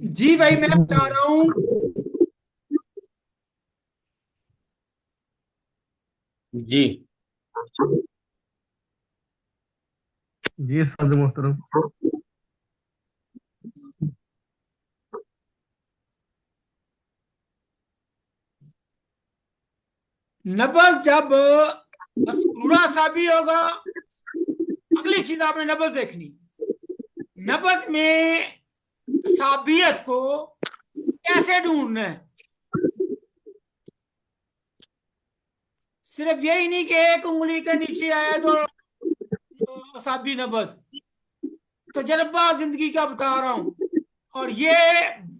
जी भाई मैं बता रहा हूँ। जी जी सद मोहतरम। नबज जब मस्कुरा सा भी होगा, अगली चीज आपने नबज देखनी। नबज में साबियत को कैसे ढूंढना है। सिर्फ यही नहीं कि एक उंगली के नीचे आया तो साबी नबज। तजर्बा जिंदगी का बता रहा हूं, और ये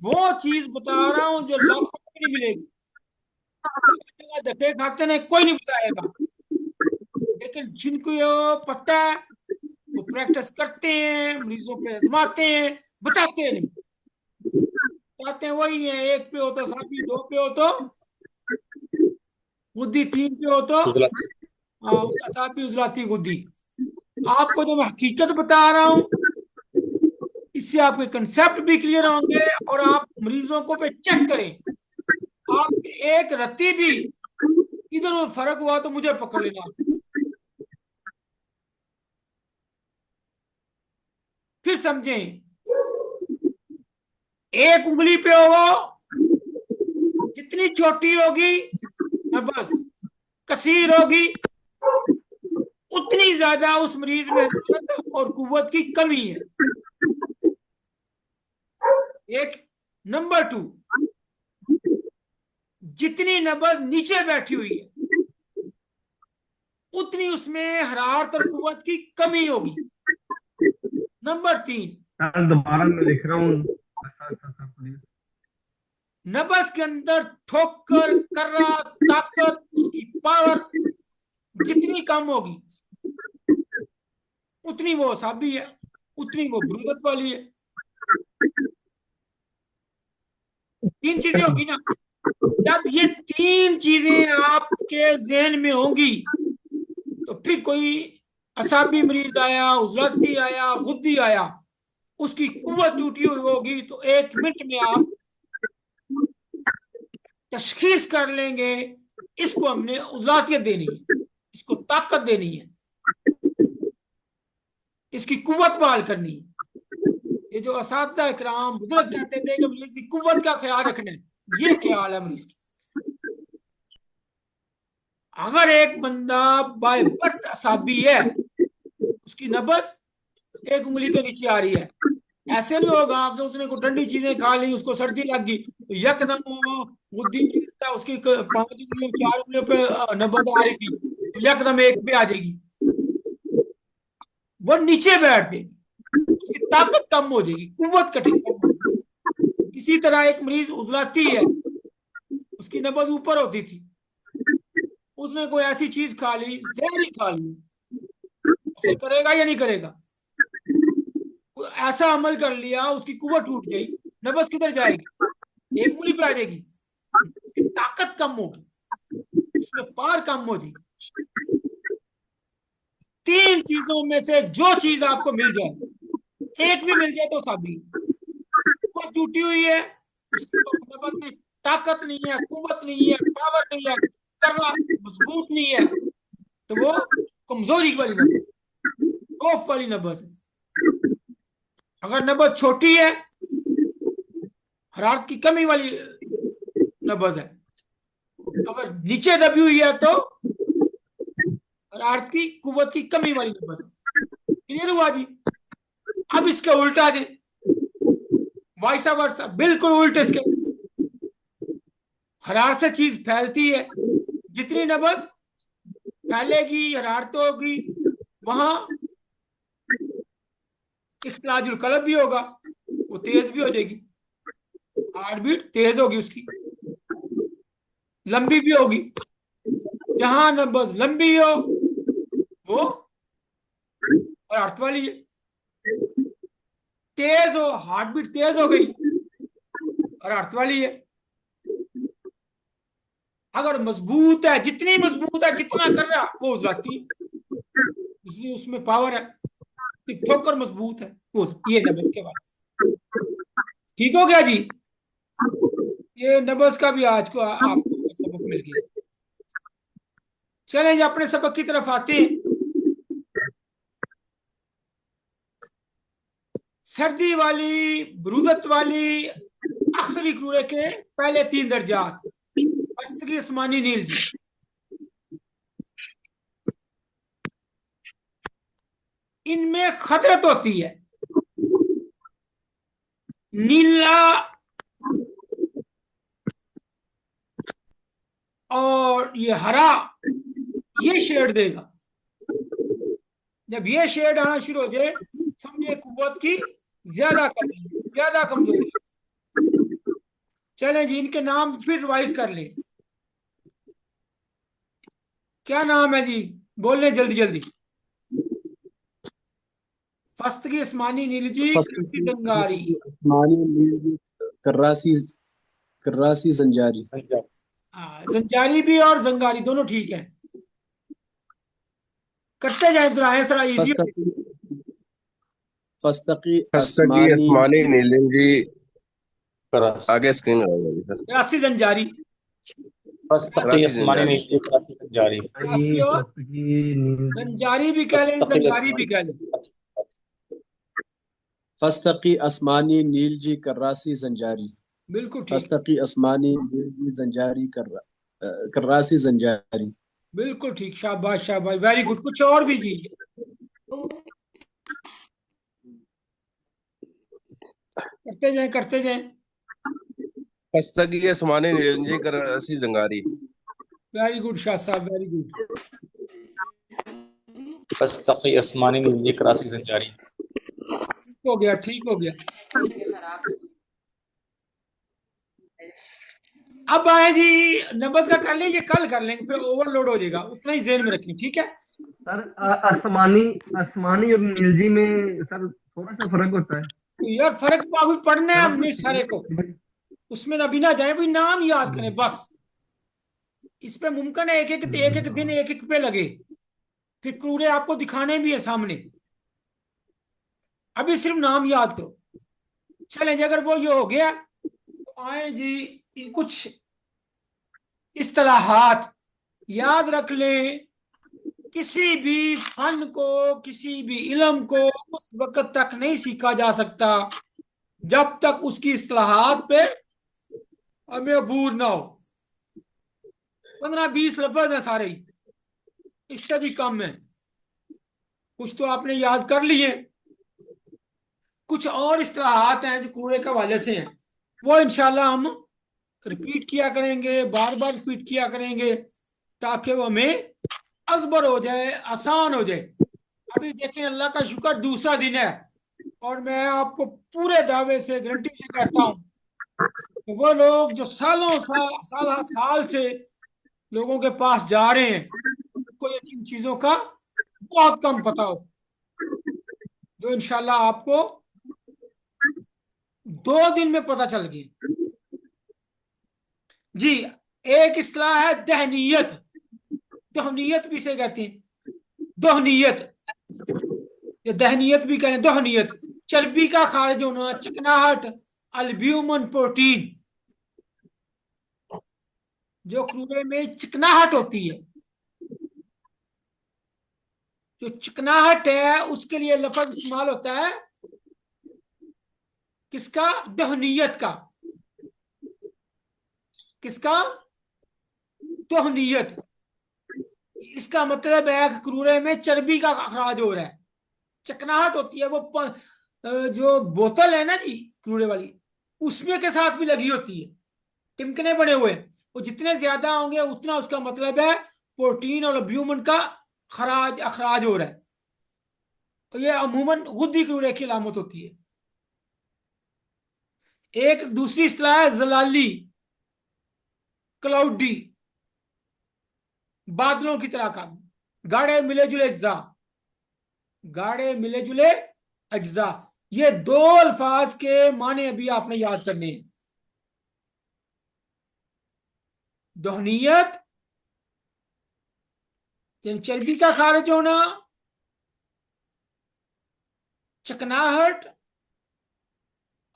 वो चीज बता रहा हूं जो लाखों में नहीं मिलेगी। धक्के खाते नहीं, कोई नहीं बताएगा, लेकिन जिनको ये पता है वो प्रैक्टिस करते हैं, मरीजों पे आजमाते हैं, बताते नहीं। बताते हैं वही है, एक पे हो तो साबी, दो पे हो तो गुद्दी, तीन पे हो तो साबी उजलाती गुद्दी। आपको जो मैं हकीकत बता रहा हूं, इससे आपके कंसेप्ट भी क्लियर होंगे, और आप मरीजों को पे चेक करें। आप एक रत्ती भी इधर उधर फर्क हुआ तो मुझे पकड़ लेना। फिर समझें, एक उंगली पे हो, जितनी छोटी होगी नब्ज, कसीर होगी, उतनी ज्यादा उस मरीज में दर्द और कुव्वत की कमी है। एक नंबर 2, जितनी नब्ज नीचे बैठी हुई है, उतनी उसमें हरारत और कुव्वत की कमी होगी। नंबर 3, सर दोबारा मैं लिख रहा हूँ। नब्ज के अंदर ठोकर, कर्रा, ताकत, उसकी पावर जितनी कम होगी, उतनी वो साबी है, उतनी वो बुरुदत वाली है। 3 चीजें होगी ना। जब ये 3 चीजें आपके जहन में होंगी, तो फिर कोई असाबी मरीज आया, उजलती आया, गुद्दी आया, उसकी कुव्वत टूटी हुई होगी, तो 1 मिनट में आप तशखीस कर लेंगे, इसको हमने उजलातियत देनी है, इसको ताकत देनी है, इसकी कुव्वत बहाल करनी है। ये जो असातिज़ा इकराम बुजुर्ग कहते थे कि मरीज की कुव्वत का ख्याल रखना है, ये ख्याल है मरीज की। अगर एक बंदा बाय बर्थ असाबी है, उसकी नब्ज एक उंगली के नीचे आ रही है, ऐसे नहीं होगा कि उसने कोई ठंडी चीजें खा ली, उसको सर्दी लग गई तो यकदम वो बुद्धि उसकी 5 उंगलियों 4 उंगलियों पे नब्ज आ रही थी, तो यकदम एक पे आ जाएगी, वो नीचे बैठ जाएगी, उसकी ताकत कम हो जाएगी, कुव्वत कम हो जाएगी। इसी तरह एक मरीज उजलाती है, उसकी नब्ज ऊपर होती थी, उसने कोई ऐसी चीज खा ली, जहरी खा ली, असर करेगा या नहीं करेगा। ऐसा अमल कर लिया, उसकी कुव्वत टूट गई, नब्ज किधर जाएगी, एक उंगली पे आ जाएगी, ताकत कम होगी, उसमें पार कम हो जाएगी। 3 चीजों में से जो चीज आपको मिल जाए, एक भी मिल जाए तो साबी। वो टूटी हुई है, उसकी नब्ज में ताकत नहीं है, कुव्वत नहीं है, पावर नहीं है, कर्रा मजबूत नहीं है, तो वो कमजोरी वाली नब्ज, खौफ वाली नब्ज है। अगर नब्ज छोटी है, हरारत की कमी वाली नब्ज है। अगर नीचे दबी हुई है तो हरारत की कुव्वत की कमी वाली नब्ज है। क्लियर हुआ जी। अब इसके उल्टा जी, वाइसा वर्सा, बिल्कुल उल्टे इसके। हरारत से चीज फैलती है, जितनी नब्ज फैलेगी, हरारत होगी, वहां इख्तिलाजुल कलब भी होगा, वो तेज भी हो जाएगी, हार्ट बीट तेज होगी उसकी, लंबी भी होगी। जहां नब्ज लंबी हो वो और अर्थ वाली है। तेज हो, हार्ट बीट तेज हो गई और अर्थ वाली है। अगर मजबूत है, जितनी मजबूत है, जितना कर रहा वो उस जाती है, इसलिए उसमें पावर है। ठोकर मजबूत है वो, ये नब्ज के बाद। ठीक हो गया जी। ये नब्ज का भी आज को आपको सबक मिल गया। चलें जी अपने सबक की तरफ आते हैं। सर्दी वाली, बरूदत वाली, अक्सरी क्रूरे के पहले 3 दर्जात, अस्तरी, आसमानी, नील जी। इनमें खतरत होती है। नीला और ये हरा, ये शेड देगा। जब ये शेड आना शुरू हो जाए, समझे कुव्वत की ज्यादा कमी, ज्यादा कमजोरी। चलें जी, इनके नाम फिर रिवाइज कर ले। क्या नाम है जी, बोल लें जल्दी जल्दी। फस्तगी, आसमानी, नीलजी, कृषि, जंगारी। आसमानी, नीली, कर्रासी, कर्रासी, जंजारी। जंजारी भी और जंगारी दोनों ठीक है। करते जाए, दोहराएं सरा, इजी। फस्तकी, फस्तकी, फस्तगी, आसमानी, आसमानी, नीलजी, आगे स्क्रीन लगाइए सर। करासी, जंजारी। फस्तकी, करासी आसमानी, जंजारी। नीली, करासी, जंजारी। करासी और जंजारी भी कह लें, फस्तकी, जंगारी भी कह लें। फस्तकी, आसमानी, नीलजी, कर्रासी, जंजारी। बिल्कुल ठीक, फस्तकी, आसमानी, नीलजी, जंजारी, कर्रासी, जंजारी। बिल्कुल ठीक। शाबाश शाबाश, वेरी गुड। कुछ और भी जी। करते जाएं, करते जाएं। फस्तगी, आसमानी, नीलजी, करासी, जंगारी। वेरी गुड शाह साहब, वेरी गुड। फस्तकी, आसमानी, नीली, करासी, जंजारी। हो गया, ठीक हो गया। अब आए जी, नंबर्स का कर लें, ये कल कर लेंगे, फिर ओवरलोड हो जाएगा, उतना ही जेहन में रखें, ठीक है। सर आसमानी आसमानी और नीलजी में सर थोड़ा सा फर्क होता है। तो यार फर्क तो अभी पढ़ना है सर हमने सारे को, उसमें अभी ना जाए, भाई नाम याद करें बस। इस पे मुमकिन है एक एक दिन एक एक पे लगे, फिर पूरे आपको दिखाने भी है सामने। अभी सिर्फ नाम याद करो। चलें जी, अगर वो ये हो गया तो आए जी कुछ इस्तिलाहात याद रख लें। किसी भी फन को, किसी भी इल्म को उस वक्त तक नहीं सीखा जा सकता जब तक उसकी इस्तिलाहात पे हमें अबूर ना हो। 15-20 लफ्ज है सारे ही, इससे भी कम है। कुछ तो आपने याद कर लिए, कुछ और इस्तिलाहात हैं जो कूड़े के हवाले से हैं, वो इंशाल्लाह हम रिपीट किया करेंगे, बार बार रिपीट किया करेंगे, ताकि वो हमें अजबर हो जाए, आसान हो जाए। अभी देखें, अल्लाह का शुक्र दूसरा दिन है, और मैं आपको पूरे दावे से, गारंटी से कहता हूँ, वो लोग जो साल से लोगों के पास जा रहे हैं, उनको ये इन चीजों का बहुत कम पता हो, जो इंशाल्लाह आपको 2 दिन में पता चल गई जी। एक इस्तेलाह है दहनीयत, दहनीयत भी से कहते हैं, दहनीयत या दहनीयत भी कहें, दहनीयत। चर्बी का खारिज होना, चिकनाहट, अल्ब्यूमिन प्रोटीन। जो क्रूरे में चिकनाहट होती है, जो चिकनाहट है, उसके लिए लफ्ज इस्तेमाल होता है किसका? दहनीयत का। किसका? दहनीयत। इसका मतलब है कि क्रूरे में चर्बी का अखराज हो रहा है, चिकनाहट होती है। वो जो बोतल है ना जी क्रूरे वाली, उसमें के साथ भी लगी होती है, टिमकने बने हुए, वो जितने ज्यादा होंगे उतना उसका मतलब है प्रोटीन और अल्ब्यूमिन का अखराज हो रहा है। तो ये अमूमन गुद्दी क्रूरे की अलामत होती है। एक दूसरी इस्तिलाह है जलाली, क्लाउडी, बादलों की तरह का, गाढ़े मिले जुले जा। गाढ़े मिले जुले अज्जा। ये दो अल्फाज के माने अभी आपने याद करने हैं। दोहनीयत यानी चर्बी का खारिज होना, चिकनाहट,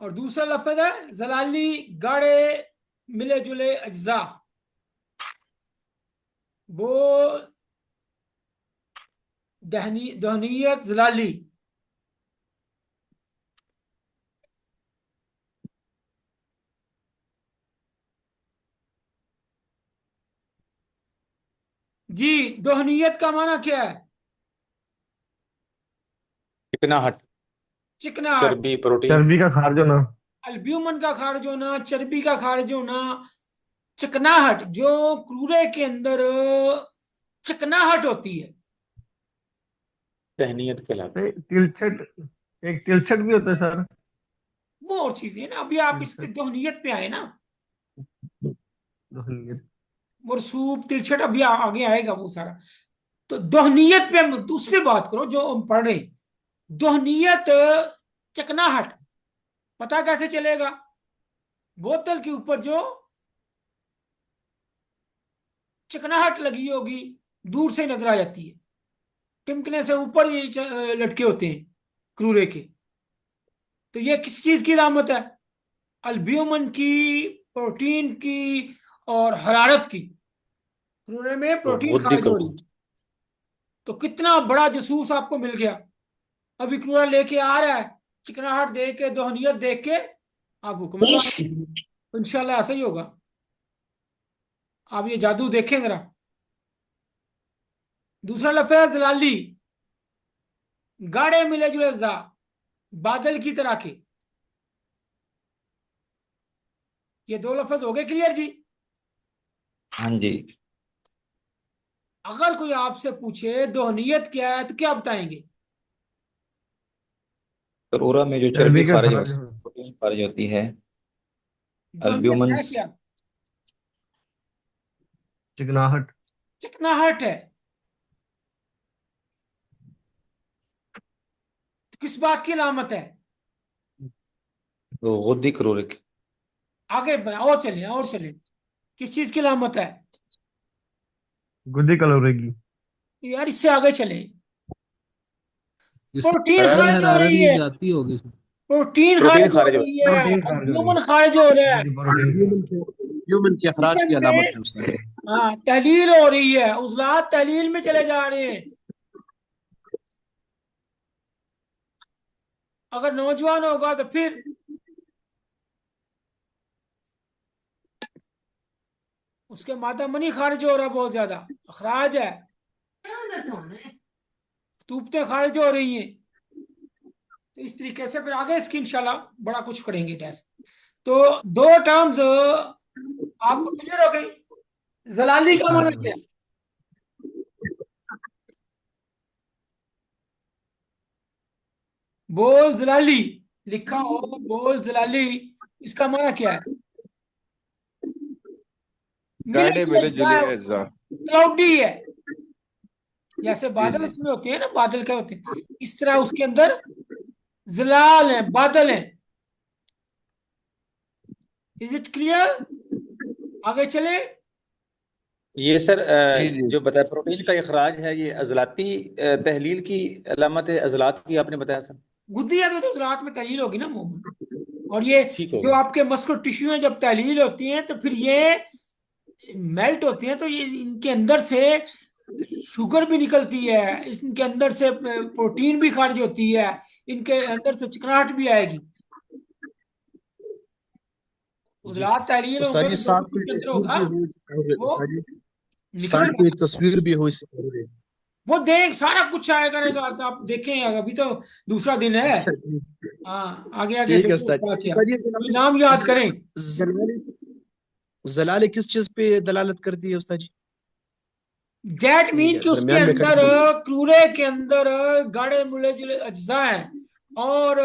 और दूसरा लफ्ज है जलाली, गाढ़े मिले जुले अज्जा। वो दोहनीयत, जलाली। जी, दोहनीयत का माना क्या है? चिकनाहट, चिकनाहट, चर्बी, प्रोटीन। चर्बी का खारिज होना, अल्ब्यूमन का खारिज होना, चर्बी का खारिज होना, चिकनाहट, जो क्रूरे के अंदर चिकनाहट होती है, दहनीत कहलाती है। तिलछट, एक तिलछट भी होता है सर। वो और चीजें ना। अभी आप इस पे दोहनीयत पे आए ना, दोहनीयत। मरसूब, तिलछट, अभी आगे आएगा वो सारा। तो दोहनीयत पे हम उस पे बात करो जो हम पढ़ रहे हैं। दोहनीयत, चिकनाहट, पता कैसे चलेगा? बोतल के ऊपर जो चिकनाहट लगी होगी दूर से नजर आ जाती है, टिमकने से ऊपर ये लटके होते हैं क्रूरे के। तो ये किस चीज की अलामत है? अल्ब्यूमन की, प्रोटीन की, और हरारत की। क्रूरे में प्रोटीन बुद्धि खारिज हो रही कल। है। तो कितना बड़ा जासूस आपको मिल गया। अभी क्रूरा लेके आ रहा है, चिकनाहट देख के, दोहनीयत देख के आप हुक्म लगा। इंशाल्लाह ऐसा ही होगा। आप ये जादू देखें जरा। दूसरा लफ्ज है जलाली, गाढ़े मिले जुले जा, बादल की तरह के। ये दो लफ्ज हो गए क्लियर जी? हाँ जी। अगर कोई आपसे पूछे दोहनीयत क्या है तो क्या बताएंगे? करोरा में जो चर्बी चर्बी का खारिज खारिज होती है, होना, प्रोटीन खारिज होती है। दोहनीयत है अल्ब्यूमन्स। क्या? चिकनाहट। चिकनाहट है। तो किस बात की अलामत है? तो गुद्दी करोरे की। आगे और चले, और चले। किस चीज की अलामत है? गुद्दी कलोरेगी। यार इससे आगे चले। प्रोटीन जिसमें खारिज हो हरारत रही मिल है, जाती होगी। प्रोटीन प्रोटीन खारिज हो खारिज रही होती है, प्रोटीन खारिज हो रही अल्ब्यूमन खारिज हो रहा है है, जी, प्रोटीन का। ह्यूमन के अखराज की जिस्म अलामत में, है उस्ताद। हाँ, तहलील हो रही है, उजलात तहलील में चले जा रहे हैं। अगर नौजवान होगा तो फिर उसके मादा मनी खारिज हो रहा है, बहुत ज्यादा अखराज है, तूबतें खारिज हो रही हैं। तो इस तरीके से फिर आगे इसकी इंशाल्लाह बड़ा कुछ करेंगे टेस्ट। तो दो टर्म्स आपको क्लियर हो गई। जलाली का माना क्या है? बोल जलाली, लिखा हो बोल जलाली, इसका माना क्या है? मिले गाढ़े जुले मिले अज्जा जुले है अज्जा। उसमें, क्लाउडी है। जैसे जी बादल जी। उसमें होते हैं ना, बादल क्या होते हैं, इस तरह उसके अंदर जलाल है, बादल है। Is it clear? आगे चले। ये सर जी जी। जो बताया प्रोटीन का इखराज है, ये अजलाती तहलील की अलामत है। अजलात की आपने बताया सर। गुद्दी है तो रात में तहलील होगी ना मोमन। और ये ठीक हो जो गया। आपके मस्कुलर टिश्यू है, जब तहलील होती है तो फिर ये मेल्ट होती है, तो ये इनके अंदर से शुगर भी निकलती है, इनके अंदर से प्रोटीन भी खारिज होती है, इनके अंदर से चिकनाहट भी आएगी। जी उजलात सर। तहलील उस्ताद होगा जी तो जो सांप भी की इसके अंदर तस्वीर होगा भी हुई, वो उस्ताद जी सांप निकलेगा। की तस्वीर भी हुई इससे। वो देख सारा कुछ आया करेगा, तो आप देखें। अभी तो दूसरा दिन है। अच्छा ठीक। हाँ, आगे आगे ठीक है देखो उस्ताद क्या जी। क्या। उस्ताद जी कोई नाम याद करें। जलाली, जलाली किस चीज पे दलालत करती है उस्ताद जी? दैट मीन कि उसके दरमियान में अंदर, खड़ी। क्रूरे के अंदर गाढ़े मिले जुले अज्जा है, और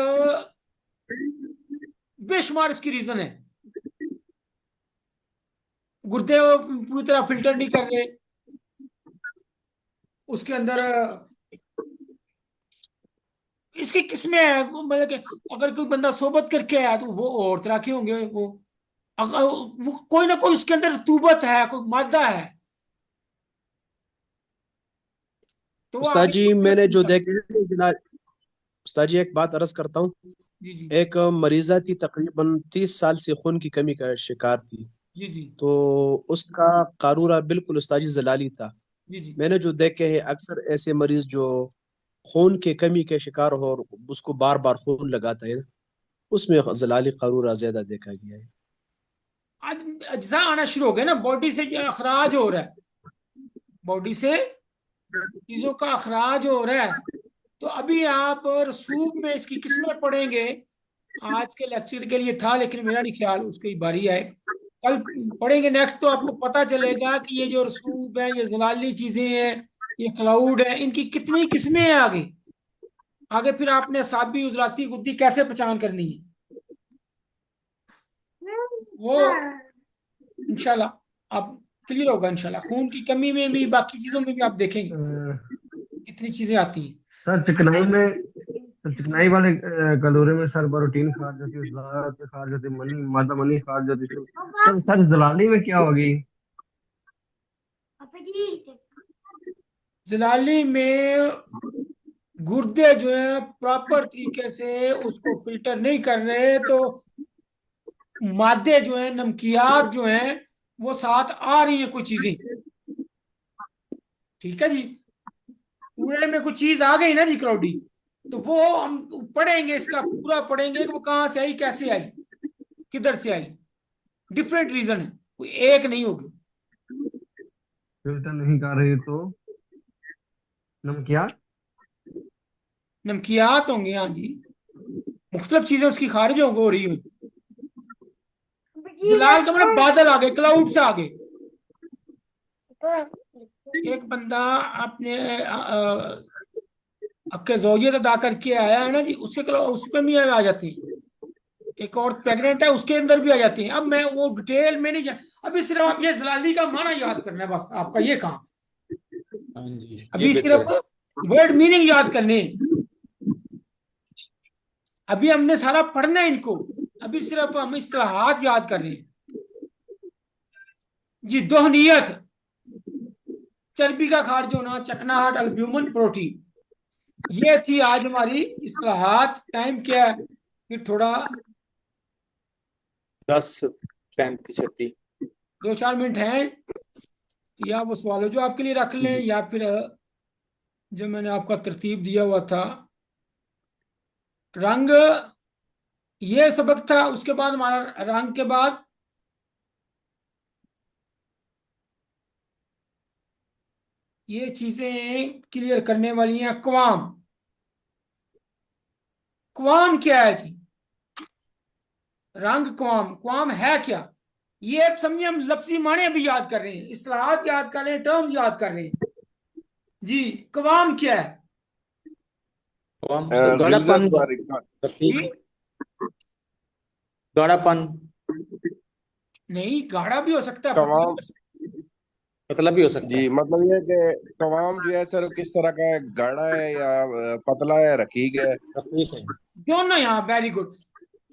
बेशुमार इसकी रीजन है। गुर्दे वो पूरी तरह फिल्टर नहीं कर रहे, उसके अंदर इसकी किस्में है, मतलब कि अगर कोई बंदा सोबत करके आया तो वो और तरह के होंगे। वो अगर वो कोई ना कोई उसके अंदर रतूबत है, कोई मादा है, तो वो उस्ताद आगे जी मुख्तलिफ मैंने जो होता है। देखे हैं उस्ताद जी एक बात अर्ज करता हूँ। जी जी एक मरीजा थी, तकरीबन 30 साल से खून की कमी का शिकार थी। जी जी तो उसका कारूरा बिल्कुल उस्ताद जी जलाली था। जी जी। मैंने जो देखे हैं अक्सर ऐसे मरीज जो खून की कमी के शिकार हो और उसको बार बार खून लगाता है, उसमें जलाली कारूरा ज्यादा देखा गया है। आज अज्जा आना शुरू हो गया ना, बॉडी से जो अखराज हो रहा है, बॉडी से चीजों का अखराज हो रहा है। तो अभी आप रसूख में इसकी किस्में पढ़ेंगे। आज के लेक्चर के लिए था, लेकिन मेरा नहीं ख्याल उसकी बारी है, कल पढ़ेंगे नेक्स्ट, तो आपको पता चलेगा कि ये जो रसूख है, ये जलाली चीजें हैं, ये क्लाउड है, इनकी कितनी किस्में हैं आगे। आगे फिर आपने साबी उजलाती गुद्दी कैसे पहचान करनी है, वो इंशाल्लाह आप क्लियर होगा इंशाल्लाह। खून की कमी में भी, बाकी चीजों में भी आप देखेंगे कितनी चीजें आती हैं। सर चिकनाई वाले कलोरे में सर प्रोटीन खार जाती है, उजलात खार जाती है, मनी मादा मनी खार जाती है। सर जलाली में क्या होगी? जलाली में गुर्दे जो है प्रॉपर तरीके से उसको फिल्टर नहीं कर रहे, तो मादे जो है, नमकियात जो है, वो साथ आ रही है कुछ चीजें। ठीक है जी, पूरे में कुछ चीज आ गई ना जी क्राउडी, तो वो हम पढ़ेंगे, इसका पूरा पढ़ेंगे कि वो कहाँ से आई, कैसे आई, किधर से आई। डिफरेंट रीजन है, कोई एक नहीं होगी। फिल्टर नहीं कर रही तो नमकियात। नमकियात होंगे, हाँ जी, मुख्तलिफ चीजें उसकी खारिज होंगी, हो रही हुई। जलाल का मतलब बादल आ गए, क्लाउड से आ गए। एक बंदा अपने आपके जौजियत अदा करके आया है ना जी, उसके में भी आ जाती है। एक और प्रेग्नेंट है, उसके अंदर भी आ जाती है। अब मैं वो डिटेल में नहीं जा, अभी सिर्फ आप ये जलाली का माना याद करना है बस, आपका ये काम। हाँ जी, ये अभी बेहतर सिर्फ है। वर्ड मीनिंग याद करने हैं। अभी हमने सारा पढ़ना है इनको, अभी सिर्फ हम इस्तिलाहात याद कर रहे हैं जी। दोहनीयत, चर्बी का खारिज होना, चकनाहट, अल्ब्यूमिन, प्रोटीन, ये थी आज हमारी इस्तिलाहात। टाइम क्या है, फिर थोड़ा 10:35 2-4 मिनट हैं, या वो सवाल जो आपके लिए रख लें, या फिर जो मैंने आपका तरतीब दिया हुआ था। रंग, ये सबक था। उसके बाद हमारा रंग के बाद ये चीजें क्लियर करने वाली हैं। अक़वाम, क़वाम क्या है जी? रंग, क़वाम, क़वाम है क्या? ये अब समझिए, हम लफ्जी माने भी याद कर रहे हैं, इस्तिलाहात याद कर रहे हैं, टर्म्स याद कर रहे हैं जी। क़वाम क्या है कौन सा गिलजत गाढ़ापन, बारीक जी? रकीक, गाढ़ापन, नहीं, गाढ़ा भी हो सकता है, पतला भी तमाम। हो सकता पतला भी हो सकता जी है। मतलब ये कि तमाम जो है सर किस तरह का है, गाढ़ा है या पतला है, रकीक है। रकीक है। है। दोनों यहाँ, वेरी गुड।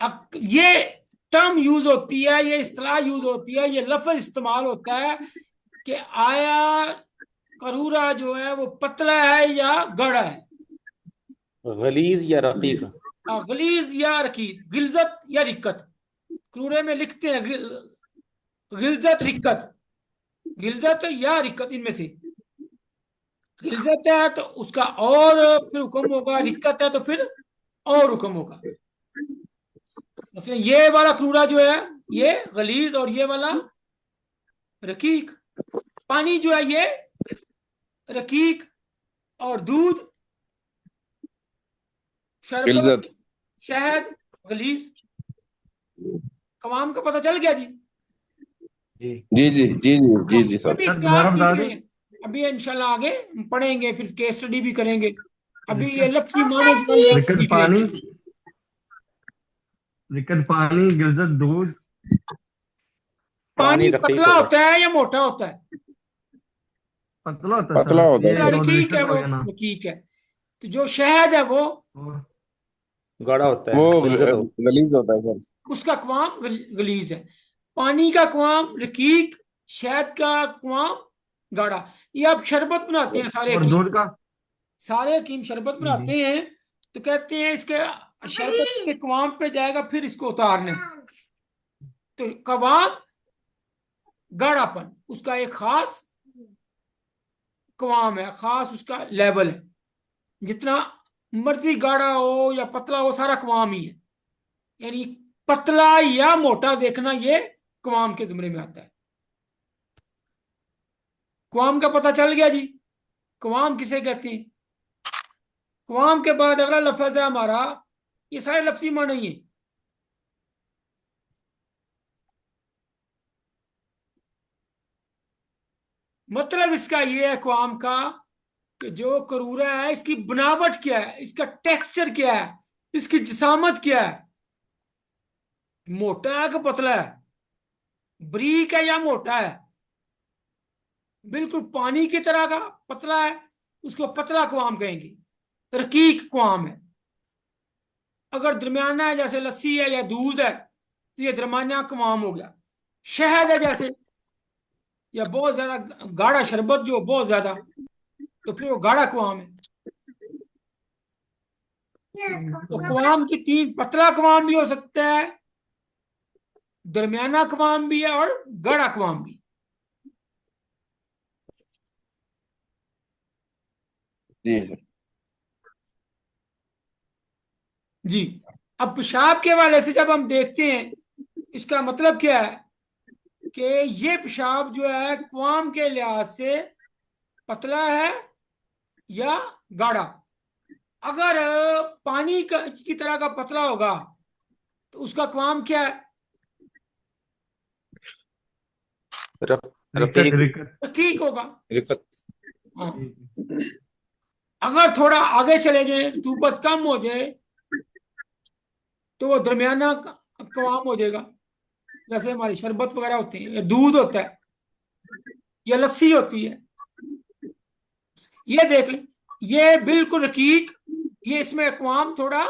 अब ये टर्म यूज होती है, ये इस्तेलाह यूज होती है, ये लफ्ज इस्तेमाल होता है कि आया करूरा जो है वो पतला है या गाढ़ा है, गलीज या रकीक। गलीज या रकीक, गिलजत या रिक्कत। करूरे में लिखते हैं गिलजत, रिक्कत, गिलजत या रिक्कत, इनमें से। गिलजत है तो उसका और फिर हुक्म होगा, रिक्कत है तो फिर और हुक्म होगा। मतलब ये वाला क्रूरा जो है ये गलीज, और ये वाला रकीक। पानी जो है ये रकीक, और दूध, शरबत, गिलजत। शहद गलीज। कवाम का पता चल गया जी। जी जी जी जी जी जी जी सर। अभी सर इस्तेलाह दोबारा सीख बता रहे दें। हैं, अभी इंशाल्लाह आगे हम पढ़ेंगे, फिर केस स्टडी भी करेंगे। अभी ये लफ्जी माने जो है ये सीख रहे हैं। रिकत पानी, गिलजत दूध। पानी पानी रकीक पतला होगा। होता है या मोटा होता है? पतला होता है पतला सर, होता है ये पतला सर। रकीक है, मॉडरेशन वो हो गया ना। रकीक है। तो जो शहद है वो और गाढ़ा होता वो है, गलजत हो। गलीज होता है सर। उसका क़वाम गलीज है। पानी का क़वाम रकीक, शहद का क़वाम गाढ़ा। ये आप शरबत बनाते हैं सारे और हकीम, दूध का? सारे हकीम शरबत जी जी। बनाते हैं तो कहते हैं इसके शरबत के क़वाम पे जाएगा फिर इसको उतारने। तो क़वाम गाढ़ापन उसका एक खास क़वाम है, खास उसका लेवल है। जितना मर्जी गाढ़ा हो या पतला हो सारा क़वाम ही है। यानी पतला या मोटा देखना ये क़वाम के ज़ुमरे में आता है। क़वाम का पता चल गया जी, क़वाम किसे कहते हैं। क़वाम के बाद अगला लफ्ज़ है हमारा, ये सारे लफ्ज़ी माने ही है। मतलब इसका ये है क़वाम का कि जो करूरा है इसकी बनावट क्या है, इसका टेक्सचर क्या है, इसकी जिसामत क्या है, मोटा है कि पतला है, बरीक है या मोटा है, बिल्कुल पानी की तरह का पतला है, उसको पतला क़वाम कहेंगे। रकीक क़वाम है। अगर दरमियाना है जैसे लस्सी है या दूध है तो ये दरमियाना क़वाम हो गया। शहद है जैसे, या बहुत ज्यादा गाढ़ा शरबत जो बहुत ज्यादा, तो फिर वो गाढ़ा क़वाम है। तो क़वाम की तीन, पतला क़वाम भी हो सकता है, दरमियाना क़वाम भी है और गाढ़ा क़वाम भी। जी सर। जी। अब पेशाब के हवाले से जब हम देखते हैं इसका मतलब क्या है कि ये पेशाब जो है क़वाम के लिहाज से पतला है या गाढ़ा। अगर पानी की तरह का पतला होगा तो उसका क़वाम क्या है, रफीक, रकीक होगा। रिकत। हाँ। अगर थोड़ा आगे चले जाए, रतूबत कम हो जाए तो वो दरमियाना क़वाम हो जाएगा। जैसे हमारी शरबत वगैरह होती है, या दूध होता है, या लस्सी होती है। ये देख ले, ये बिल्कुल रकीक, ये इसमें क़वाम थोड़ा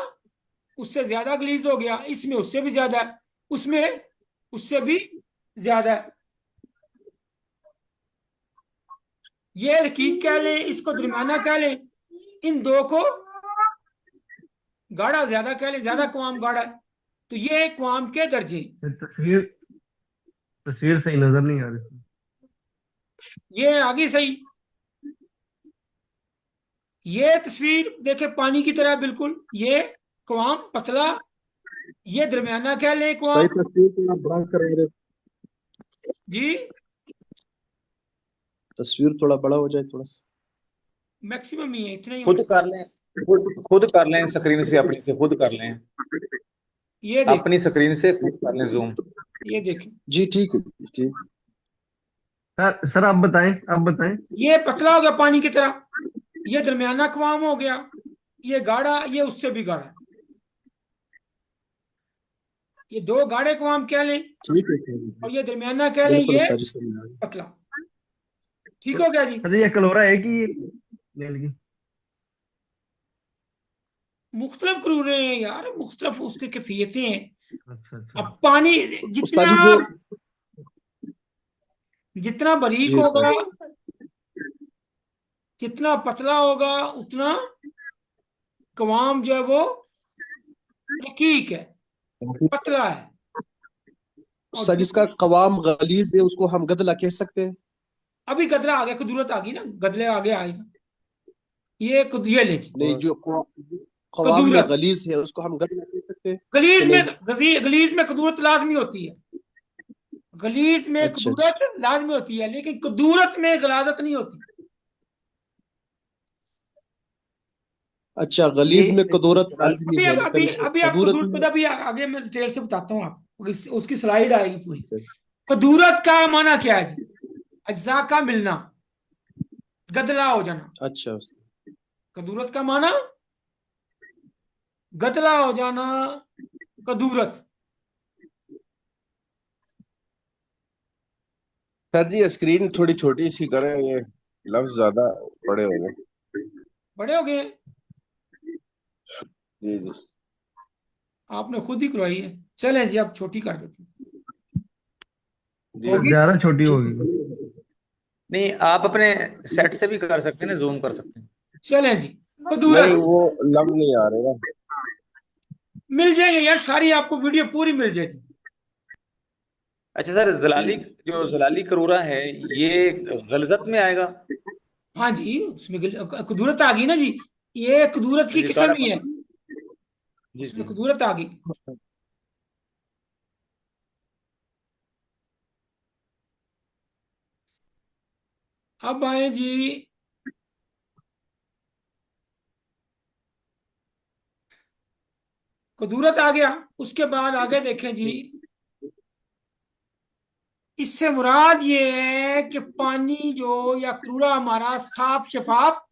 उससे ज्यादा गलीज हो गया, इसमें उससे भी ज्यादा है, उसमें उससे भी ज्यादा है। ये रकीक कह लें, इसको दरमियाना कह लें, इन दो को गाढ़ा ज्यादा कह लें, ज्यादा क़वाम गाढ़ा है। तो ये क़वाम के दर्जे। तस्वीर तस्वीर सही नजर नहीं आ रही। ये आगे सही, ये तस्वीर देखे पानी की तरह बिल्कुल, ये क़वाम पतला, ये दरमियाना कह लें सही क़वाम। तस्वीर थोड़ा बड़ा करवा दे, जी तस्वीर थोड़ा बड़ा हो जाए थोड़ा सा। मैक्सिमम ही है, इतना ही खुद होना। कर लें, खुद कर लें स्क्रीन से, अपनी से खुद कर लें, ये देख, अपनी स्क्रीन से खुद कर लें जूम। ये देखें, जी ठीक है, ठीक। सर आप बताएं। ये पतला हो गया पानी की तरह, ये दरमियाना क़वाम हो गया, ये गाढ़ा, ये उससे भी गाढ़ा। ये दो गाढ़े क़वाम कह लें ठीक है सर, और ये दरमियाना कह लें, बिल्कुल ये उस्ताद जी समझ आ गया। पतला। ठीक हो गया जी। सर ये कलोरा है कि लेल की? मुख्तलिफ करूरे हैं यार, मुख्तलिफ उसकी कैफियतें हैं। अच्छा अब पानी उस्ताद जितना जी जो, जितना बारीक जी होगा, उस्ताद, जितना पतला होगा, उतना क़वाम जो है वो रकीक है, पतला है। और उस्ताद जिसका कवाम गलीज है उसको हम गदला कह सकते हैं। अभी गदला आ गया, कदूरत आ गई ना, गदले आगे आएगा। ये ले जी, नहीं, जो कवाम में कदूरत। गलीज है उसको हम गदला कह सकते हैं कि गलीज में, नहीं? गलीज में कदूरत लाजमी होती है, गलीज में अच्छा अच्छा कदूरत लाजमी होती है, लेकिन कदूरत में गलाजत नहीं होती। अच्छा, ये गलीज में कदूरत लाजमी अभी है, अभी लेकिन अभी आप कदूरत कदूरत में। को अभी आगे मैं डिटेल से बताता हूँ आपको, उसकी स्लाइड आएगी पूरी। अच्छा कदूरत का माना क्या है जी? अज्जा का मिलना, गदला हो जाना। अच्छा कदूरत का माना गदला हो जाना, कदूरत। सर जी स्क्रीन थोड़ी छोटी सी करें, ये लफ्ज ज्यादा बड़े हो गए। बड़े हो गए। जी जी। आपने खुद ही करवाई है। चलें जी, आप छोटी कर देती जी होगी। ज्यादा छोटी होगी। नहीं, आप अपने सेट से भी कर सकते हैं ना, जूम कर सकते हैं। चलें जी, नहीं, कदूरत वो लफ्ज नहीं आ रहे ना। मिल जाएंगे यार, सारी आपको वीडियो पूरी मिल जाएगी। अच्छा सर, जलाली, जो जलाली करूरा है, ये गलजत में आएगा? हाँ जी, उसमें कदूरत आ गई ना जी। ये कदूरत की जी, किस्म ही गाढ़ापन। है, जी उसमें जी। कदूरत आ गई। अब आए जी, कदूरत आ गया। उसके बाद आगे देखें जी, इससे मुराद ये है कि पानी जो या कूड़ा हमारा साफ शफाफ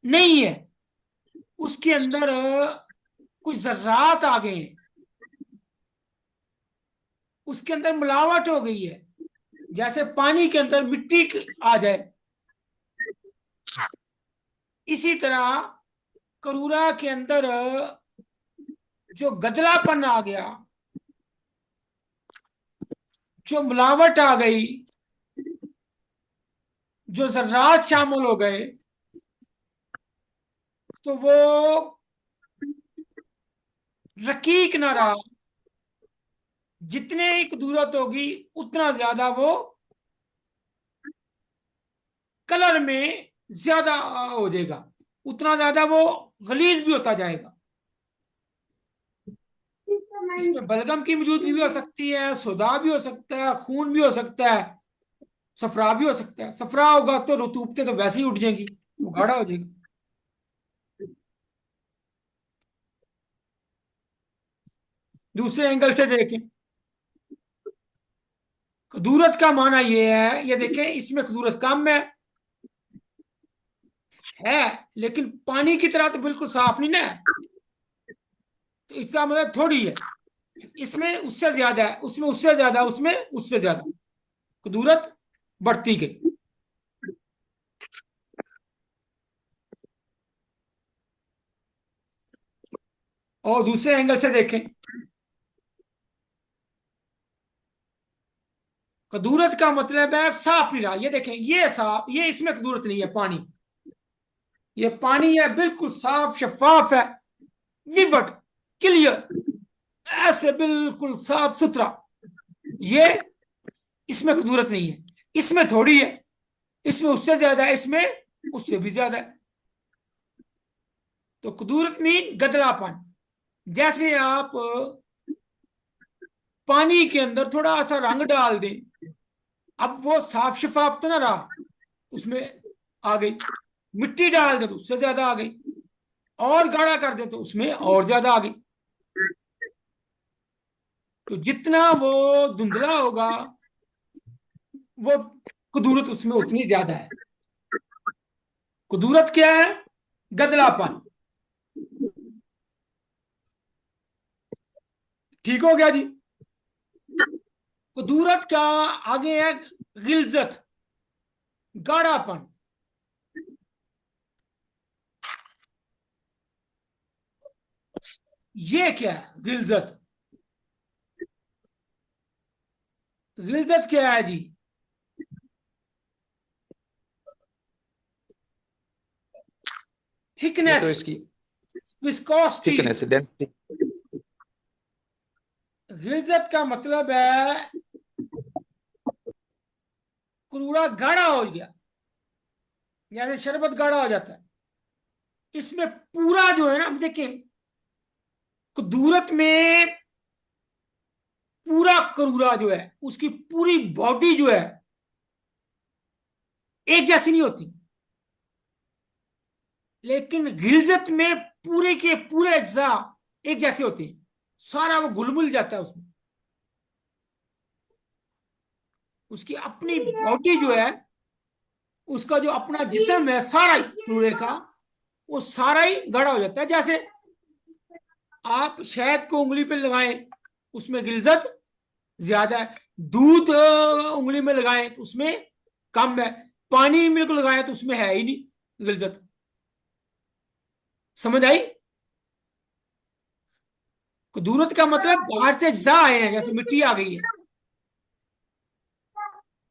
नहीं है, उसके अंदर कुछ जर्रात आ गए हैं, उसके अंदर मिलावट हो गई है। जैसे पानी के अंदर मिट्टी आ जाए, इसी तरह करूरा के अंदर जो गदलापन आ गया, जो मिलावट आ गई, जो जर्रात शामिल हो गए, तो वो रकीक ना रहा। जितने ही कदूरत होगी उतना ज्यादा वो कलर में ज्यादा हो जाएगा, उतना ज्यादा वो गलीज भी होता जाएगा। इसमें बलगम की मौजूदगी भी हो सकती है, सोदा भी हो सकता है, खून भी हो सकता है, सफरा भी हो सकता है। सफरा होगा तो रतूबतें तो वैसे ही उठ जाएंगी, वो गाढ़ा हो जाएगा। दूसरे एंगल से देखें, कदूरत का माना ये है, ये देखें इसमें कदूरत कम है, लेकिन पानी की तरह तो बिल्कुल साफ नहीं ना है, तो इसका मतलब थोड़ी है। इसमें उससे ज्यादा है, उसमें उससे ज्यादा, उसमें उससे ज्यादा, कदूरत बढ़ती गई। और दूसरे एंगल से देखें, कदूरत का मतलब है साफ नहीं रहा। ये देखें, ये साफ, ये इसमें कदूरत नहीं है। पानी, ये पानी है, बिल्कुल साफ शफाफ है, विवट, क्लियर, ऐसे बिल्कुल साफ सुथरा। ये इसमें कदूरत नहीं है, इसमें थोड़ी है, इसमें उससे ज्यादा है, इसमें उससे भी ज्यादा है। तो कदूरत मीन गदलापन। जैसे आप पानी के अंदर थोड़ा सा रंग डाल दें, अब वो साफ शफाफ तो ना रहा, उसमें आ गई। मिट्टी डाल दे तो उससे ज्यादा आ गई, और गाढ़ा कर दे तो उसमें और ज्यादा आ गई। तो जितना वो धुंधला होगा, वो कुदूरत उसमें उतनी ज्यादा है। कुदूरत क्या है? गदलापन। ठीक हो गया जी। कुदूरत का आगे है गिलजत, गाढ़ापन। ये क्या है गिलजत? गिलजत क्या है जी? ये थिकनेस, तो इसकी विस्कोसिटी। Thickness, density. गिलजत का मतलब है कूड़ा गाढ़ा हो गया, जैसे शरबत गाढ़ा हो जाता है। इसमें पूरा जो है ना, देखिए कुदूरत में पूरा करूरा जो है, उसकी पूरी बॉडी जो है एक जैसी नहीं होती, लेकिन गिलजत में पूरे के पूरे अज्जा एक जैसे होते हैं। सारा वो घुल मिल जाता है उसमें। उसकी अपनी बॉडी जो है, उसका जो अपना जिस्म है सारा ही कूड़े का, वो सारा ही गाढ़ा हो जाता है। जैसे आप शहद को उंगली पे लगाएं, उसमें गिलजत ज्यादा है। दूध उंगली में लगाएं तो उसमें कम है। पानी में को लगाएं तो उसमें है ही नहीं गिलजत। समझ आई? कदूरत का मतलब बाहर से अज्जा आए हैं, जैसे मिट्टी आ गई है,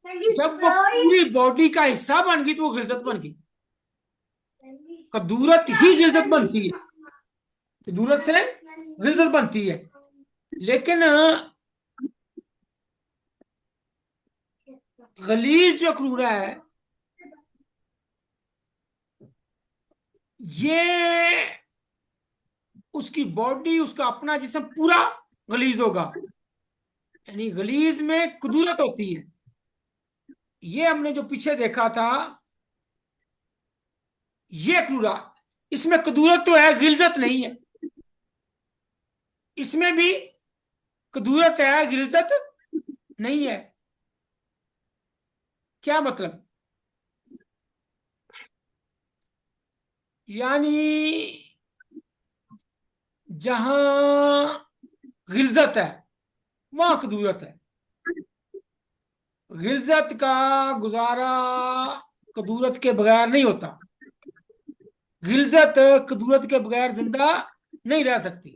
जब वो पूरी बॉडी का हिस्सा बन गई तो वो गिलजत बन गई। कदूरत ही गिलजत बनती है, कदूरत से गिलजत बनती है। लेकिन गलीज जो क्रूरा है, ये उसकी बॉडी, उसका अपना जिस्म पूरा गलीज होगा, यानी गलीज में कदूरत होती है। ये हमने जो पीछे देखा था, ये क्रूरा, इसमें कदूरत तो है, गिलजत नहीं है। इसमें भी कदूरत है, गिलजत नहीं है। क्या मतलब? यानी जहां गिलजत है वहां कदूरत है। गिलजत का गुजारा कदूरत के बगैर नहीं होता। गिलजत कदूरत के बगैर जिंदा नहीं रह सकती।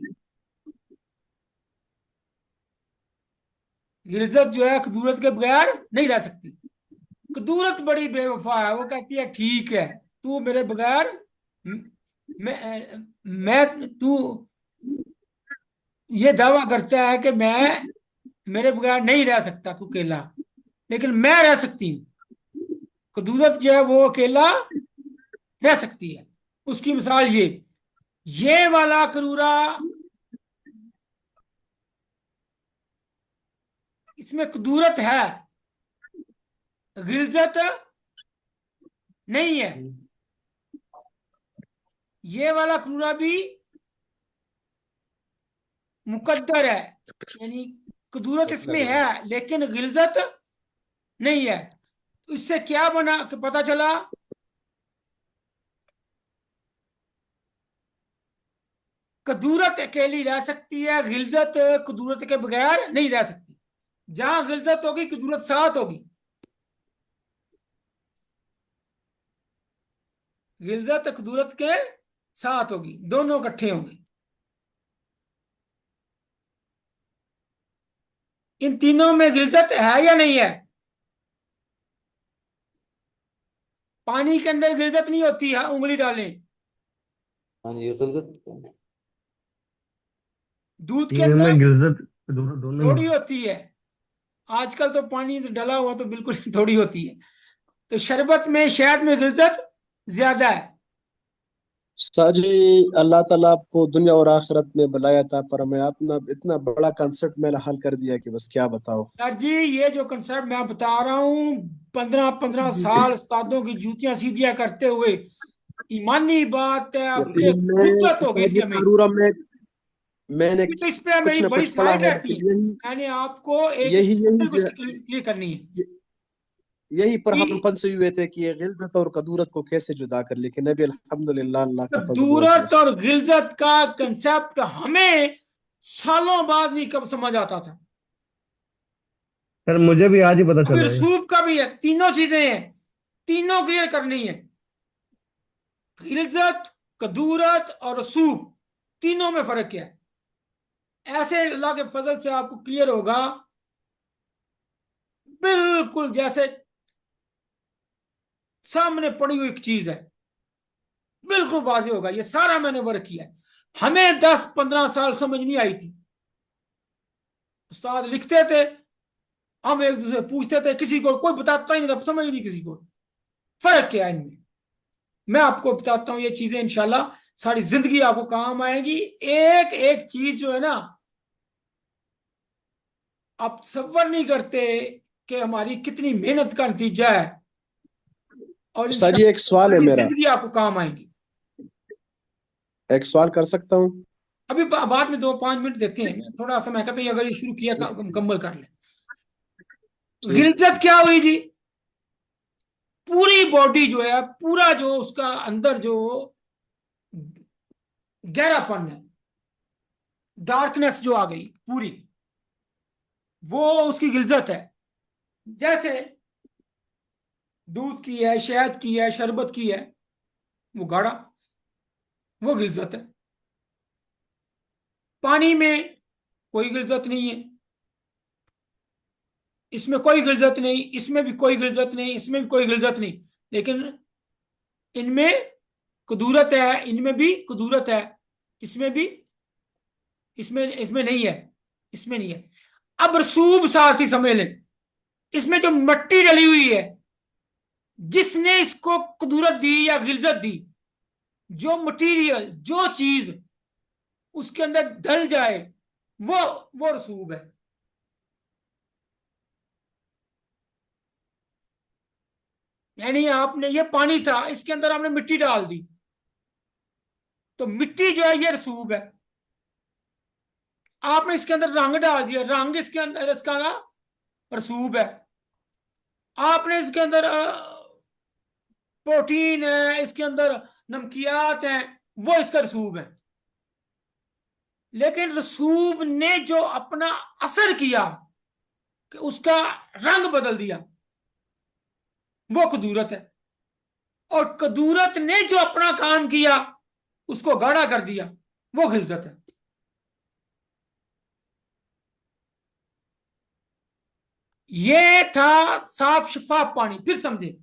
गिलजत जो है कदूरत के बगैर नहीं रह सकती। कदूरत बड़ी बेवफा है, वो कहती है ठीक है, तू मेरे बगैर, मैं तू ये दावा करता है कि मैं मेरे बगैर नहीं रह सकता तू अकेला, लेकिन मैं रह सकती हूँ। कदूरत जो है वो अकेला रह सकती है। उसकी मिसाल ये वाला करूरा, इसमें कदूरत है, गिलजत नहीं है। ये वाला करूरा भी मुकद्दर है, यानी कदूरत इसमें है लेकिन गिलजत नहीं है। इससे क्या बना कि पता चला, कदूरत अकेली रह सकती है, गिलजत कदूरत के बगैर नहीं रह सकती। जहां गिलजत होगी कदूरत साथ होगी। गिलजत कदूरत के साथ होगी, दोनों इकट्ठे होंगे। इन तीनों में गिलजत है या नहीं है? पानी के अंदर गिलजत नहीं होती है, उंगली डालें। हाँ जी, गिलजत दूध के तीनों में अंदर गिलजत कदूरत दोनों ही थोड़ी होती है। आजकल तो पानी से डला हुआ तो बिल्कुल थोड़ी होती है। तो शरबत में, शहद में गिलजत ज्यादा है। साजी, अल्लाह ताला आपको दुनिया और आखिरत में भलाई अता फरमाए। आपने इतना बड़ा कंसेप्ट मेरा हल कर दिया कि बस क्या बताओ। सर जी, ये जो कंसेप्ट मैं बता रहा हूँ, 15-15 साल उस्तादों की जूतियां सीधियां करते हुए, ईमानी बात है। अब यकीन एक में हुज्जत हो गई थी साजी हमें। करूरा में मैंने तो इस पे कुछ मेरी न बड़ी कुछ पढ़ा स्लाइड है रहती कि है, यही मैंने आपको एक यही यही एक उसकी क्लियर करनी है यही पर हम कि फंसे हुए थे कि ये गिलजत और कदूरत को कैसे जुदा कर, लेकिन अभी अल्हम्दुलिल्लाह अल्लाह का फजल हुआ कि कदूरत बस। और गिलजत का कंसेप्ट हमें सालों बाद नहीं कब समझ आता था। सर मुझे भी आज ही पता अभी चला है। रसूख का भी है, तीनों चीजें हैं, तीनों क्लियर करनी है। गिलजत, कदूरत और रसूख, तीनों में फर्क क्या है। ऐसे अल्लाह के फजल से आपको क्लियर होगा, बिल्कुल जैसे सामने पड़ी हुई एक चीज है, बिल्कुल वाजे होगा। ये सारा मैंने वर्क किया है। हमें 10-15 साल समझ नहीं आई थी। उस्ताद लिखते थे, हम एक दूसरे पूछते थे, किसी को कोई बताता ही नहीं था, समझ नहीं किसी को। फर्क क्या है इनमें, मैं आपको बताता हूँ। ये चीजें इंशाल्लाह सारी जिंदगी आपको काम आएगी। एक एक चीज जो है ना, आप तसव्वुर नहीं करते कि हमारी कितनी मेहनत का नतीजा है, और साजी एक इंशाल्लाह सवाल है सारी मेरा, जिंदगी आपको काम आएगी। एक सवाल कर सकता हूँ? अभी बाद में 2-5 मिनट देते हैं, मैं थोड़ा सा मैं कहता हूँ अगर ये शुरू किया मुकम्मल कर ले। ठीक। गिलजत क्या हुई जी? पूरी बॉडी जो है, पूरा जो उसका अंदर जो गहरापन है, डार्कनेस जो आ गई पूरी, वो उसकी गिलजत है। जैसे दूध की है, शहद की है, शरबत की है, वो गाढ़ा, वो गिलजत है। पानी में कोई गिलजत नहीं है, इसमें कोई गिलजत नहीं, इसमें भी कोई गिलजत नहीं, इसमें भी कोई गिलजत नहीं, लेकिन इनमें कुदूरत है, इनमें भी कुदूरत है, इसमें भी, इसमें इसमें नहीं है, इसमें नहीं है। अब रसूब साथ ही समझ लें, इसमें जो मट्टी डली हुई है, जिसने इसको कुदूरत दी या गिलजत दी, जो मटीरियल, जो चीज उसके अंदर ढल जाए, वो रसूब है। यानी आपने, ये पानी था, इसके अंदर आपने मिट्टी डाल दी, तो मिट्टी जो है ये रसूब है। आपने इसके अंदर रंग डाल दिया, रंग इसके अंदर, इसका ना रसूब है। आपने इसके अंदर प्रोटीन है, इसके अंदर नमकियात हैं, वो इसका रसूब है। लेकिन रसूब ने जो अपना असर किया कि उसका रंग बदल दिया, वो कुदूरत है। और कुदूरत ने जो अपना काम किया, उसको गाढ़ा कर दिया, वो गिलजत है। ये था साफ शफाफ पानी। फिर समझे,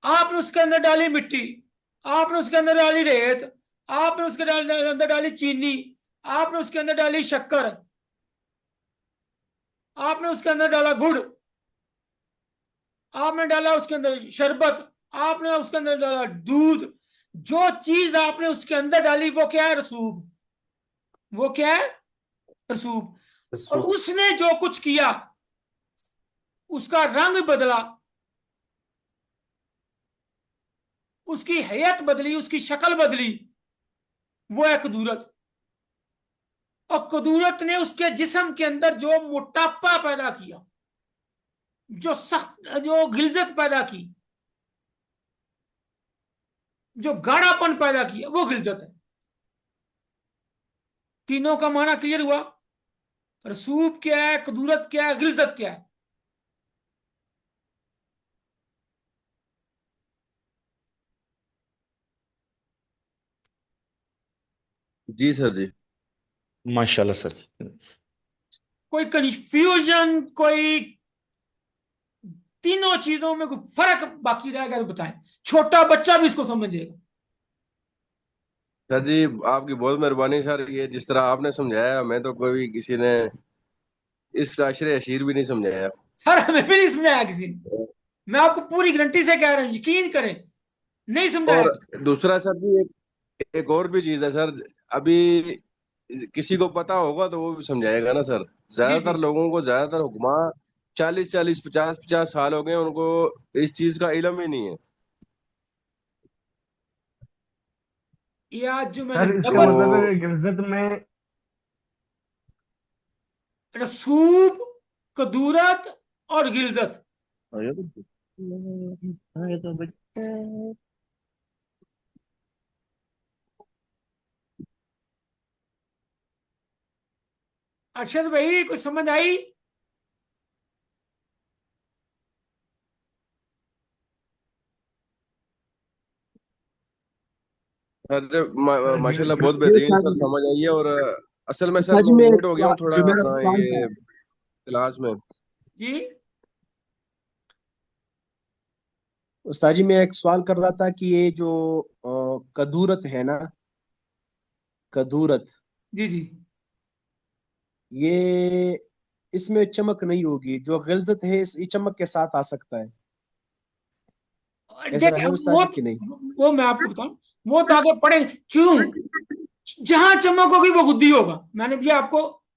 आपने उसके अंदर डाली मिट्टी, आपने उसके अंदर डाली रेत, आपने उसके अंदर डाली चीनी, आपने उसके अंदर डाली शक्कर, आपने उसके अंदर डाला गुड़, आपने डाला उसके अंदर शरबत, आपने उसके अंदर डाला दूध। जो चीज आपने उसके अंदर डाली, वो क्या है? रसूब। वो क्या है? रसूब। और उसने जो कुछ किया, उसका रंग बदला, उसकी हैयत बदली, उसकी शक्ल बदली, वो है कुदूरत। और कुदूरत ने उसके जिस्म के अंदर जो मोटापा पैदा किया, जो सख्त, जो गिलजत पैदा की, जो गाढ़ापन पैदा किया, वो गिलजत है। तीनों का माना क्लियर हुआ? रसूब क्या है, कुदूरत क्या है, गिलजत क्या है? जी सर जी। माशाल्लाह सर। कोई कंफ्यूजन, कोई तीनों चीजों में कोई फर्क बाकी रहेगा तो बताएं, छोटा बच्चा भी इसको समझेगा। सर जी आपकी बहुत मेहरबानी सर, ये जिस तरह आपने समझाया हमें तो कोई किसी ने इस आशरे अशीर भी नहीं समझाया। सर हमें भी नहीं समझाया किसी ने, मैं आपको पूरी गारंटी से कह रहा हूं, यकीन करें, नहीं समझाया और किसी दूसरा सर जी, एक और भी चीज है सर। अभी किसी को पता होगा तो वो भी समझाएगा ना सर। ने। जी जी। ज्यादातर लोगों को, ज्यादातर हुक्मा 40-40, 50-50 साल हो गए उनको इस चीज का इल्म ही नहीं है। ये आज जो मैंने सर इसका लफ्ज, मतलब है तो कि गिलजत में रसूब, कदूरत और गिलजत, अरशद भाई कुछ समझ आई? अरे सर माशाल्लाह बहुत ये बेहतरीन उस्ताद सर, समझ आई है। और असल में सर उस्ताद जी, मैं मैं लेट हो गया हूँ थोड़ा जो मेरा अपना सवाल था, ये क्लास में। जी उस्ताद जी मैं एक सवाल कर रहा था कि ये जो कदूरत है ना, कदूरत, जी जी। ये, इसमें चमक नहीं होगी, जो गिलजत है इस ये चमक के साथ आ सकता है, ऐसा देख है उस्ताद जी कि नहीं? वो मैं आपको बताऊं, वो तो आगे पढ़े क्यों, जहां चमक होगी वो बुद्धि होगा। मैंने भी आपको